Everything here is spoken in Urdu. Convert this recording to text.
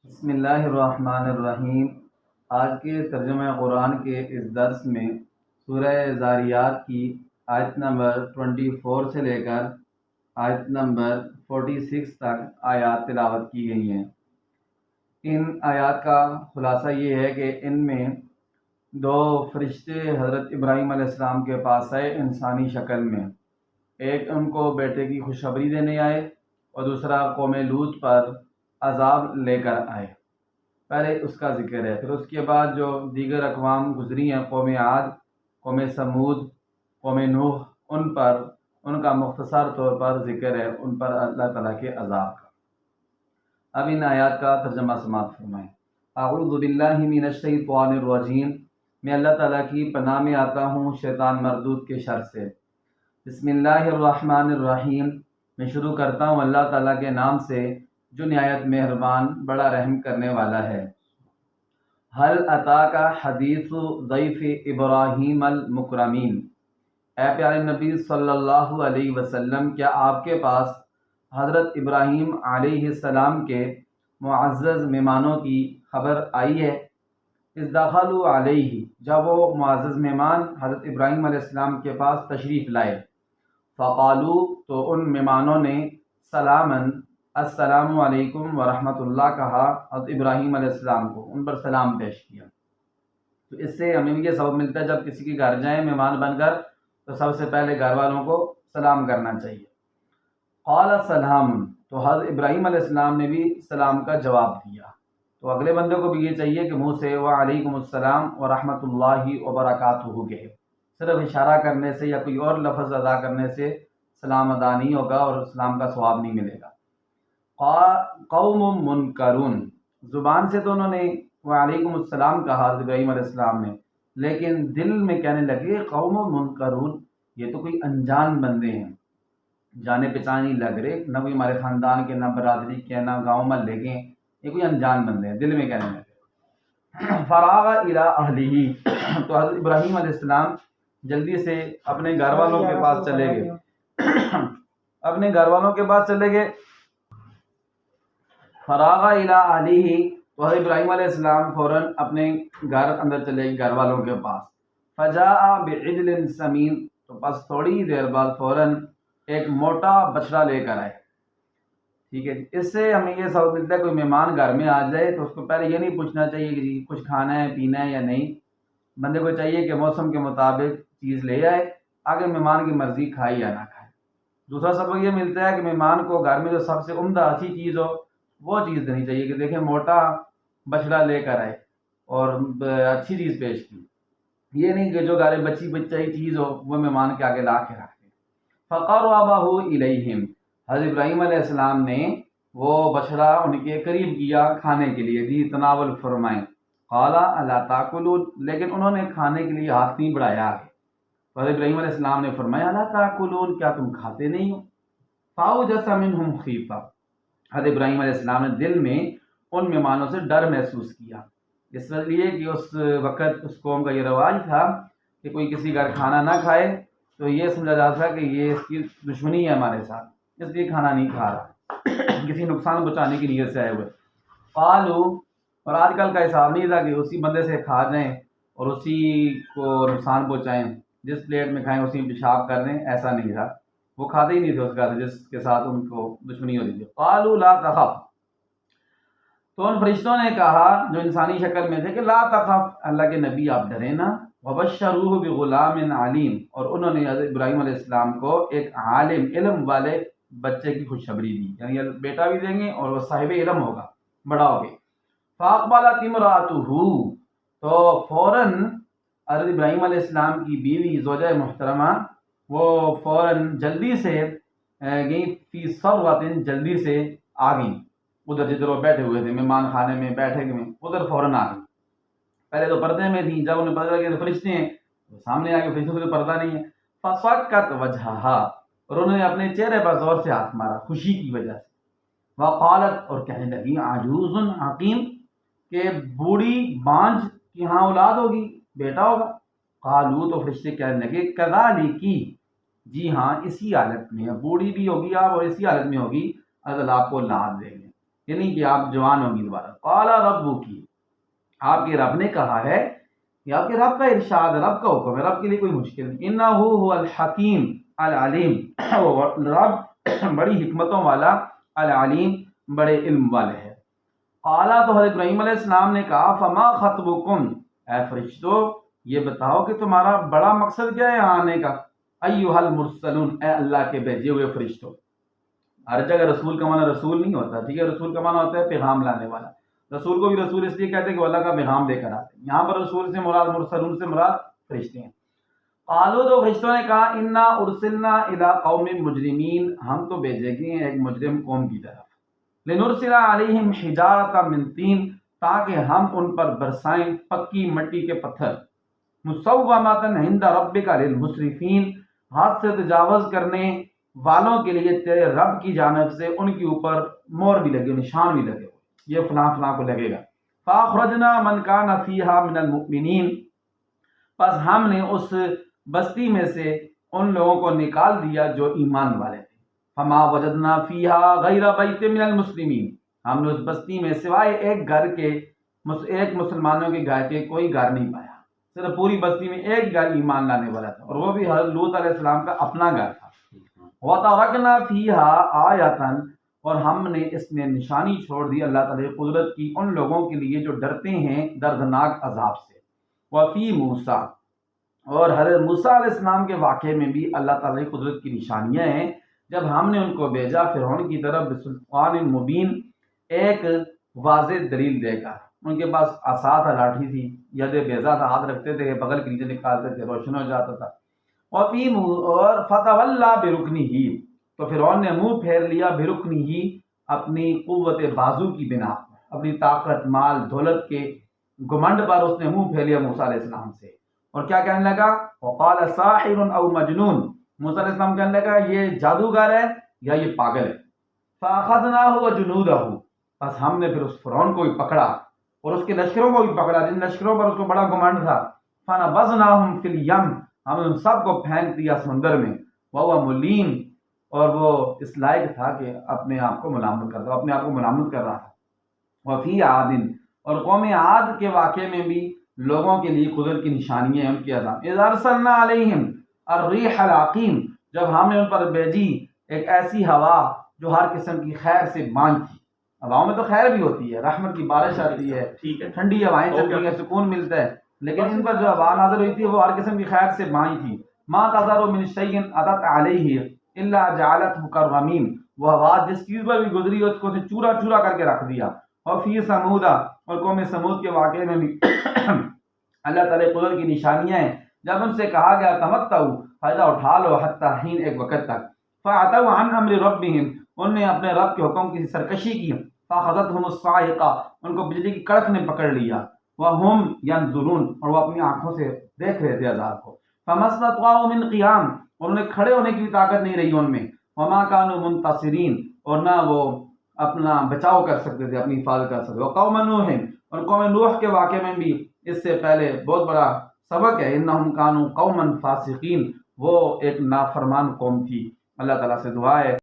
بسم اللہ الرحمن الرحیم۔ آج کے ترجمہ قرآن کے اس درس میں سورہ ذاریات کی آیت نمبر 24 سے لے کر آیت نمبر 46 تک آیات تلاوت کی گئی ہیں۔ ان آیات کا خلاصہ یہ ہے کہ ان میں دو فرشتے حضرت ابراہیم علیہ السلام کے پاس آئے انسانی شکل میں، ایک ان کو بیٹے کی خوشخبری دینے آئے اور دوسرا قوم لوط پر عذاب لے کر آئے۔ پہلے اس کا ذکر ہے، پھر اس کے بعد جو دیگر اقوام گزری ہیں، قوم عاد، قوم سمود، قوم نوح، ان کا مختصر طور پر ذکر ہے، ان پر اللہ تعالیٰ کے عذاب کا۔ اب ان آیات کا ترجمہ سماعت فرمائیں۔ اعوذ باللہ من الشیطان الرجیم، میں اللہ تعالیٰ کی پناہ میں آتا ہوں شیطان مردود کے شر سے۔ بسم اللہ الرحمن الرحیم، میں شروع کرتا ہوں اللہ تعالیٰ کے نام سے جو نہایت مہربان بڑا رحم کرنے والا ہے۔ هل اتاک حدیث ضیف ابراہیم المکرمین، اے پیارے نبی صلی اللہ علیہ وسلم، کیا آپ کے پاس حضرت ابراہیم علیہ السلام کے معزز مہمانوں کی خبر آئی ہے؟ اذ دخلوا علیہ، جب وہ معزز مہمان حضرت ابراہیم علیہ السلام کے پاس تشریف لائے، فقالو، تو ان مہمانوں نے سلامن، السلام علیکم ورحمۃ اللہ کہا حضرت ابراہیم علیہ السلام کو، ان پر سلام پیش کیا۔ تو اس سے ہمیں یہ سبق ملتا ہے جب کسی کے گھر جائیں مہمان بن کر تو سب سے پہلے گھر والوں کو سلام کرنا چاہیے۔ قال سلام، تو حضرت ابراہیم علیہ السلام نے بھی سلام کا جواب دیا، تو اگلے بندے کو بھی یہ چاہیے کہ منہ سے وعلیکم السلام ورحمۃ اللہ وبرکاتہ کہے، صرف اشارہ کرنے سے یا کوئی اور لفظ ادا کرنے سے سلام ادا نہیں ہوگا اور سلام کا ثواب نہیں ملے گا۔ قوم منکرون، زبان سے تو انہوں نے وعلیکم السلام کہا حضرت ابراہیم علیہ السلام نے، لیکن دل میں کہنے لگے قوم منکرون، یہ تو کوئی انجان بندے ہیں، جانے پہچانے نہیں لگ رہے، نہ کوئی ہمارے خاندان کے، نہ برادری کے، نہ گاؤں محلے کے، یہ کوئی انجان بندے ہیں، دل میں کہنے لگے۔ فراغ الی اہلہ، تو حضرت ابراہیم علیہ السلام جلدی سے اپنے گھر والوں کے پاس چلے گئے، اپنے گھر والوں کے پاس چلے گئے۔ فراغ الی اہلہ، تو حضرت ابراہیم علیہ السلام فوراً اپنے گھر اندر چلے گئے گھر والوں کے پاس۔ فجاء بعجل سمین، تو بس تھوڑی دیر بعد فوراً ایک موٹا بچڑا لے کر آئے۔ ٹھیک ہے، اس سے ہمیں یہ سبق ملتا ہے کوئی مہمان گھر میں آ جائے تو اس کو پہلے یہ نہیں پوچھنا چاہیے کہ جی کچھ کھانا ہے پینا ہے یا نہیں، بندے کو چاہیے کہ موسم کے مطابق چیز لے آئے، آگے مہمان کی مرضی کھائے یا نہ کھائے۔ دوسرا سبق یہ ملتا ہے کہ مہمان کو گھر میں جو سب سے عمدہ اچھی چیز ہو وہ چیز دینی چاہیے، کہ دیکھیں موٹا بچڑا لے کر آئے اور اچھی چیز پیش کی، یہ نہیں کہ جو گھر بچی بچائی چیز ہو وہ مہمان کے آگے لا کے رکھ دیں۔ فقربہ الیہم، حضرت ابراہیم علیہ السلام نے وہ بچڑا ان کے قریب کیا کھانے کے لیے، دی تناول فرمائیں۔ قال الا تاکلون، لیکن انہوں نے کھانے کے لیے ہاتھ نہیں بڑھایا آگے۔ حضرت ابراہیم علیہ السلام نے فرمایا الا تاکلون، کیا تم کھاتے نہیں ہو؟ فاوجس منہم خیفہ، حضرت ابراہیم علیہ السلام نے دل میں ان مہمانوں سے ڈر محسوس کیا، اس لیے کہ اس وقت اس قوم کا یہ رواج تھا کہ کوئی کسی گھر کھانا نہ کھائے تو یہ سمجھا جاتا تھا کہ یہ اس کی دشمنی ہے ہمارے ساتھ، اس لیے کھانا نہیں کھا رہا، کسی نقصان بچانے کی نیت سے آئے ہوئے۔ قالو، اور آج کل کا حساب نہیں تھا کہ اسی بندے سے کھا جائیں اور اسی کو نقصان پہنچائیں، جس پلیٹ میں کھائیں اسی میں پیشاب کر دیں، ایسا نہیں تھا، وہ کھاتے ہی نہیں تھے اس کا جس کے ساتھ ان کو دشمنی ہوتی تھی۔ قالوا لا تخف، تو ان فرشتوں نے کہا جو انسانی شکل میں تھے کہ لا تخف، اللہ کے نبی آپ ڈریں نا۔ وبشروہ بغلام علیم، اور انہوں نے حضرت ابراہیم علیہ السلام کو ایک عالم علم والے بچے کی خوشخبری دی، یعنی بیٹا بھی دیں گے اور وہ صاحب علم ہوگا بڑا ہوگا۔ فاقبلت امرأتہ، تو فوراً حضرت ابراہیم علیہ السلام کی بیوی زوجہ محترمہ وہ فوراً جلدی سے گئی، فی صرۃ، جلدی سے آ گئیں، ادھر جدھر وہ بیٹھے ہوئے تھے مہمان خانے میں بیٹھے ہوئے ادھر فوراً آ گئیں۔ پہلے تو پردے میں تھیں، جب انہیں پتہ لگا کہ فرشتے ہیں تو سامنے آ کے فرشتوں سے پردہ نہیں ہے۔ فصکت وجہہا، اور انہوں نے اپنے چہرے پر زور سے ہاتھ مارا خوشی کی وجہ سے۔ وقالت، اور کہنے لگی عجوز عقیم، کہ بوڑھی بانجھ کی ہاں اولاد ہوگی، بیٹا ہوگا۔ قالو، تو فرشتے کہنے لگے کذالکی، جی ہاں اسی حالت میں، بوڑھی بھی ہوگی آپ اور اسی حالت میں ہوگی، اللہ آپ کو اولاد دیں گے۔ یعنی کہ آپ جوان ہوں گی دوبارہ۔ قال ربکی، آپ کے رب نے کہا ہے، یہ آپ کے رب کا ارشاد ہے، رب کا حکم ہے، رب کے لیے کوئی مشکل نہیں۔ انہ هو الحکیم العلیم، وہ رب بڑی حکمتوں والا، العلیم بڑے علم والے ہے۔ قالا، تو حضرت ابراہیم علیہ السلام نے کہا، فما خطبکم، اے فرشتو یہ بتاؤ کہ تمہارا بڑا مقصد کیا ہے یہاں آنے کا؟ ایھا المرسلون، اے اللہ کے بھیجے ہوئے فرشتوں۔ ہر جگہ رسول کا معنی رسول نہیں ہوتا، ٹھیک ہے، رسول کا معنی ہوتا ہے پیغام لانے والا۔ رسول کو بھی رسول اس لیے کہتے ہیں کہ وہ اللہ کا پیغام لے کر آتے ہیں۔ یہاں پر رسول سے مراد، مرسلون سے مراد فرشتے ہیں۔ قالوا، تو فرشتوں نے کہا، انا ارسلنا الی قوم مجرمین، ہم تو بھیجے گئے ہیں ایک مجرم قوم کی طرف۔ لنرسل علیہم حجارۃ من طین، تاکہ ہم ان پر برسائیں پکی مٹی کے پتھر، مصومۃ عند ربک للمسرفین، حد سے تجاوز کرنے والوں کے لیے تیرے رب کی جانب سے ان کے اوپر مور بھی لگے، نشان بھی لگے، یہ فلاں فلاں کو لگے گا۔ فاخرجنا من کان فیہا من المؤمنین، پس ہم نے اس بستی میں سے ان لوگوں کو نکال دیا جو ایمان والے تھے۔ فما وجدنا فیہا غیر بیت من المسلمین، ہم نے اس بستی میں سوائے ایک گھر کے، ایک مسلمانوں کے گھر کے کوئی گھر نہیں پایا، صرف پوری بستی میں ایک گھر ایمان لانے والا تھا، اور وہ بھی حضرت لوط علیہ السلام کا اپنا گھر تھا۔ وَتَرَكْنَا فِيهَا آیَةً، اور ہم نے اس میں نشانی چھوڑ دی اللہ تعالیٰ قدرت کی ان لوگوں کے لیے جو ڈرتے ہیں دردناک عذاب سے۔ وفی موسیٰ، اور حضرت موسیٰ علیہ السلام کے واقعے میں بھی اللہ تعالیٰ کی قدرت کی نشانیاں ہیں۔ جب ہم نے ان کو بھیجا فرعون کی طرف بسلطان مبین، ایک واضح دلیل دے کر، ان کے پاس عصا تھا، لاٹھی تھی، ید بیضا تھا، ہاتھ رکھتے تھے، بغل کے نیچے نکالتے تھے، روشن ہو جاتا تھا۔ اور فتولا برکنہ، تو فرعون نے منہ پھیر لیا، برکنہ اپنی قوت بازو کی بنا پر، اپنی طاقت، مال، دولت کے گمنڈ پر اس نے منہ پھیر لیا موسیٰ علیہ السلام سے، اور کیا کہنے لگا؟ وقال ساحر او مجنون، موسیٰ علیہ السلام کہنے لگا یہ جادوگر ہے یا یہ پاگل ہے۔ فاخذناہ وجنودہ، بس ہم نے پھر اس فرعون کو بھی پکڑا اور اس کے لشکروں کو بھی پکڑا، جن لشکروں پر اس کو بڑا گمنڈ تھا۔ فنبذناہم فی الیم، ہم نے ان سب کو پھینک دیا سمندر میں۔ وہو ملیم، اور وہ اس لائق تھا کہ اپنے آپ کو ملامت کرتا، اپنے آپ کو ملامت کر رہا تھا۔ وفی عاد، اور قوم عاد کے واقعے میں بھی لوگوں کے لیے قدرت کی نشانیاں ہیں، ان کی عذاب۔ اذ ارسلنا علیہم الریح العقیم، جب ہم نے ان پر بھیجی ایک ایسی ہوا جو ہر قسم کی خیر سے بانجھ تھی۔ ہواؤں میں تو خیر بھی ہوتی ہے، رحمت کی بارش آتی ہے، ٹھنڈی ہوائیں چلتی ہیں، سکون ملتا ہے، لیکن ان پر جو ہوا نازل ہوئی تھی وہ ہر قسم کی خیر سے بانجھ تھی۔ ما تذر من شیء اتت علیہ الا جعلته كالرمیم، وہ ہوا جس چیز پر بھی گزری اس کو چورا چورا کر کے رکھ دیا۔ اور فی سمودا، اور قوم سمود کے واقعے میں بھی اللہ تعالیٰ قدرت کی نشانیاں ہیں۔ جب ان سے کہا گیا تمتعوا، فائدہ اٹھا لو، حتی حین، ایک وقت تک۔ فعتوا عن امر ربهم، ان نے اپنے رب کے حکم کی سرکشی کی۔ فاخذتهم الصاعقہ، ان کو بجلی کی کڑک نے پکڑ لیا۔ وهم ينظرون، اور وہ اپنی آنکھوں سے دیکھ رہے تھے عذاب کو۔ فما استطاعوا من قیام، اور انہیں کھڑے ہونے کی بھی طاقت نہیں رہی ان میں۔ وما كانوا منتصرین، اور نہ وہ اپنا بچاؤ کر سکتے تھے، اپنی حفاظت کر سکتے۔ وقوم نوح، اور قوم نوح کے واقعے میں بھی اس سے پہلے بہت بڑا سبق ہے۔ انہم کانوا قوما فاسقین، وہ ایک نافرمان قوم تھی۔ اللہ تعالیٰ سے دعا ہے